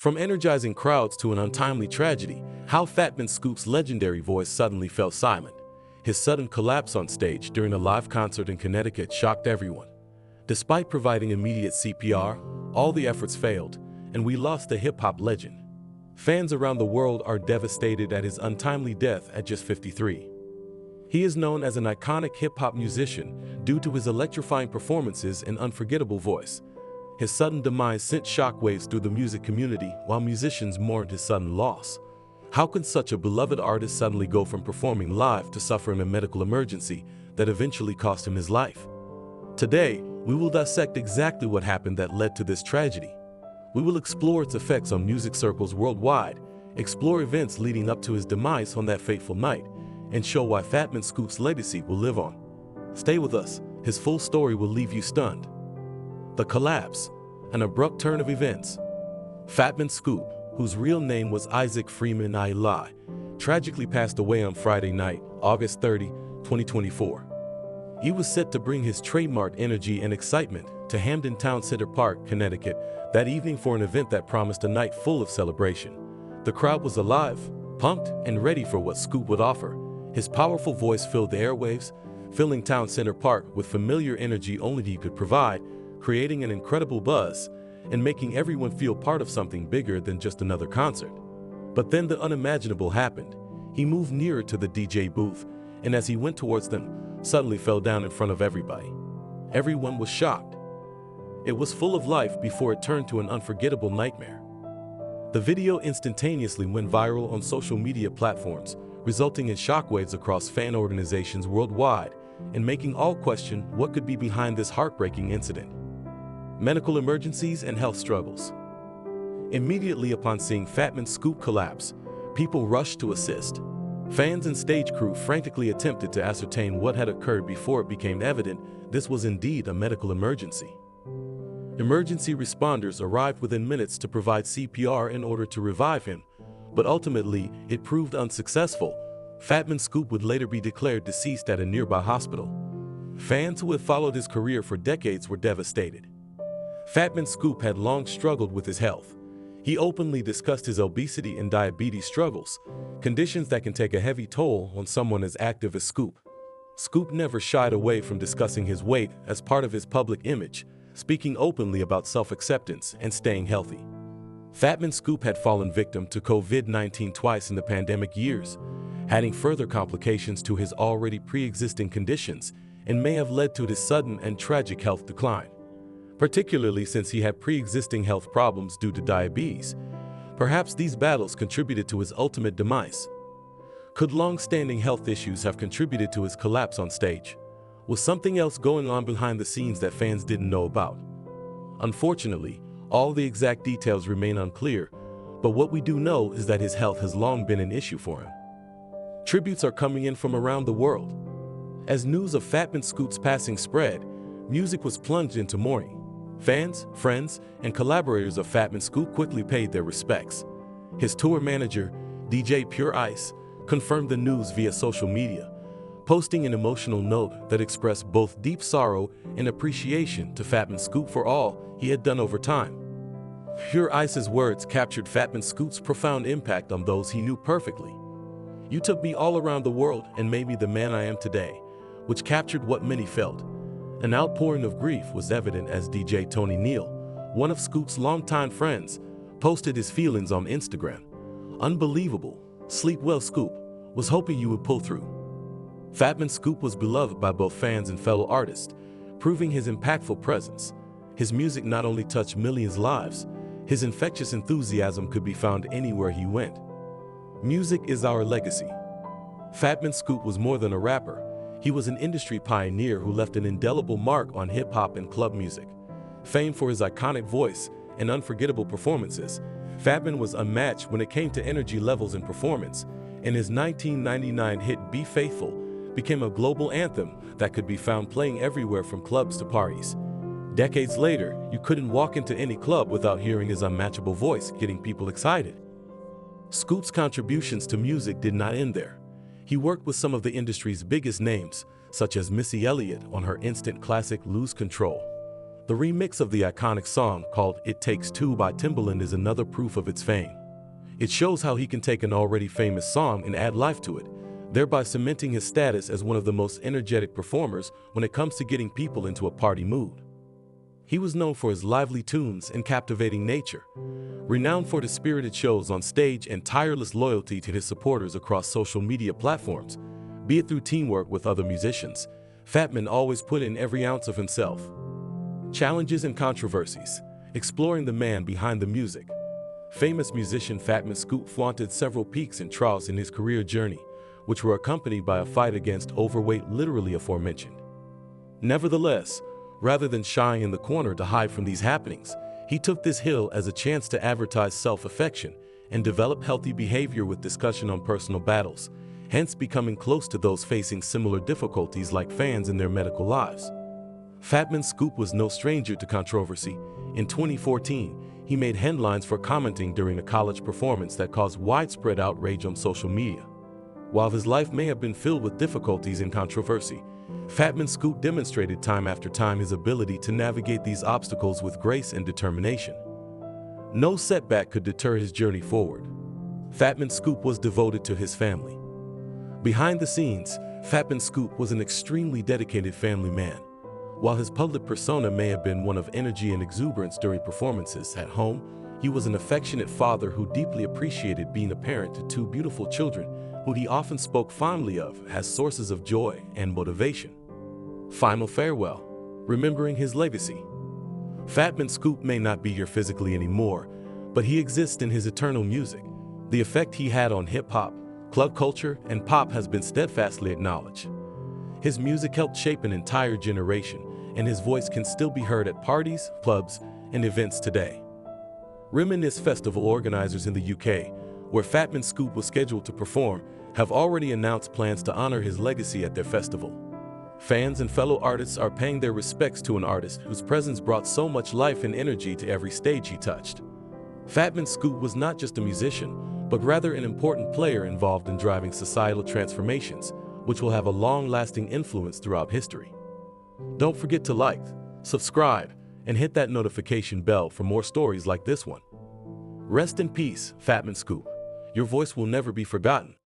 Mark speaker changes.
Speaker 1: From energizing crowds to an untimely tragedy, how Fatman Scoop's legendary voice suddenly fell silent. His sudden collapse on stage during a live concert in Connecticut shocked everyone. Despite providing immediate CPR, all the efforts failed, and we lost a hip-hop legend. Fans around the world are devastated at his untimely death at just 53. He is known as an iconic hip-hop musician due to his electrifying performances and unforgettable voice. His sudden demise sent shockwaves through the music community while musicians mourned his sudden loss. How can such a beloved artist suddenly go from performing live to suffering a medical emergency that eventually cost him his life? Today, we will dissect exactly what happened that led to this tragedy. We will explore its effects on music circles worldwide, explore events leading up to his demise on that fateful night, and show why Fatman Scoop's legacy will live on. Stay with us, his full story will leave you stunned. The collapse, an abrupt turn of events. Fatman Scoop, whose real name was Isaac Freeman Eli, tragically passed away on Friday night, August 30, 2024. He was set to bring his trademark energy and excitement to Hamden Town Center Park, Connecticut, that evening for an event that promised a night full of celebration. The crowd was alive, pumped, and ready for what Scoop would offer. His powerful voice filled the airwaves, filling Town Center Park with familiar energy only he could provide, creating an incredible buzz and making everyone feel part of something bigger than just another concert. But then the unimaginable happened. He moved nearer to the DJ booth, and as he went towards them, suddenly fell down in front of everybody. Everyone was shocked. It was full of life before it turned to an unforgettable nightmare. The video instantaneously went viral on social media platforms, resulting in shockwaves across fan organizations worldwide and making all question what could be behind this heartbreaking incident. Medical emergencies and health struggles. Immediately upon seeing Fatman Scoop collapse, people rushed to assist. Fans and stage crew frantically attempted to ascertain what had occurred before it became evident this was indeed a medical emergency. Emergency responders arrived within minutes to provide CPR in order to revive him, but ultimately it proved unsuccessful. Fatman Scoop would later be declared deceased at a nearby hospital. Fans who had followed his career for decades were devastated. Fatman Scoop had long struggled with his health. He openly discussed his obesity and diabetes struggles, conditions that can take a heavy toll on someone as active as Scoop. Scoop never shied away from discussing his weight as part of his public image, speaking openly about self-acceptance and staying healthy. Fatman Scoop had fallen victim to COVID-19 twice in the pandemic years, adding further complications to his already pre-existing conditions, and may have led to his sudden and tragic health decline. Particularly since he had pre-existing health problems due to diabetes. Perhaps these battles contributed to his ultimate demise. Could long-standing health issues have contributed to his collapse on stage? Was something else going on behind the scenes that fans didn't know about? Unfortunately, all the exact details remain unclear, but what we do know is that his health has long been an issue for him. Tributes are coming in from around the world. As news of Fatman Scoop's passing spread, music was plunged into mourning. Fans, friends, and collaborators of Fatman Scoop quickly paid their respects. His tour manager, DJ Pure Ice, confirmed the news via social media, posting an emotional note that expressed both deep sorrow and appreciation to Fatman Scoop for all he had done over time. Pure Ice's words captured Fatman Scoop's profound impact on those he knew perfectly. "You took me all around the world and made me the man I am today," which captured what many felt. An outpouring of grief was evident as DJ Tony Neal, one of Scoop's longtime friends, posted his feelings on Instagram. "Unbelievable. Sleep well, Scoop. Was hoping you would pull through." Fatman Scoop was beloved by both fans and fellow artists, proving his impactful presence. His music not only touched millions' lives, his infectious enthusiasm could be found anywhere he went. Music is our legacy. Fatman Scoop was more than a rapper. He was an industry pioneer who left an indelible mark on hip-hop and club music. Famed for his iconic voice and unforgettable performances, Fatman was unmatched when it came to energy levels and performance, and his 1999 hit Be Faithful became a global anthem that could be found playing everywhere from clubs to parties. Decades later, you couldn't walk into any club without hearing his unmatchable voice getting people excited. Scoop's contributions to music did not end there. He worked with some of the industry's biggest names, such as Missy Elliott on her instant classic Lose Control. The remix of the iconic song called "It Takes Two" by Timbaland is another proof of its fame. It shows how he can take an already famous song and add life to it, thereby cementing his status as one of the most energetic performers when it comes to getting people into a party mood. He was known for his lively tunes and captivating nature, renowned for his spirited shows on stage and tireless loyalty to his supporters across social media platforms. Be it through teamwork with other musicians, Fatman always put in every ounce of himself. Challenges and controversies. Exploring the man behind the music. Famous musician Fatman Scoop flaunted several peaks and troughs in his career journey, which were accompanied by a fight against overweight, literally aforementioned. Nevertheless, rather than shying in the corner to hide from these happenings, he took this hill as a chance to advertise self-affection and develop healthy behavior with discussion on personal battles, hence becoming close to those facing similar difficulties like fans in their medical lives. Fatman Scoop was no stranger to controversy. In 2014, he made headlines for commenting during a college performance that caused widespread outrage on social media. While his life may have been filled with difficulties and controversy, Fatman Scoop demonstrated time after time his ability to navigate these obstacles with grace and determination. No setback could deter his journey forward. Fatman Scoop was devoted to his family. Behind the scenes, Fatman Scoop was an extremely dedicated family man. While his public persona may have been one of energy and exuberance during performances, at home, he was an affectionate father who deeply appreciated being a parent to two beautiful children, who he often spoke fondly of as sources of joy and motivation. Final farewell. Remembering his legacy. Fatman Scoop may not be here physically anymore, but he exists in his eternal music. The effect he had on hip-hop, club culture, and pop has been steadfastly acknowledged. His music helped shape an entire generation, and his voice can still be heard at parties, clubs, and events today. Reminisce Festival organizers in the UK, where Fatman Scoop was scheduled to perform, have already announced plans to honor his legacy at their festival. Fans and fellow artists are paying their respects to an artist whose presence brought so much life and energy to every stage he touched. Fatman Scoop was not just a musician, but rather an important player involved in driving societal transformations, which will have a long-lasting influence throughout history. Don't forget to like, subscribe, and hit that notification bell for more stories like this one. Rest in peace, Fatman Scoop. Your voice will never be forgotten.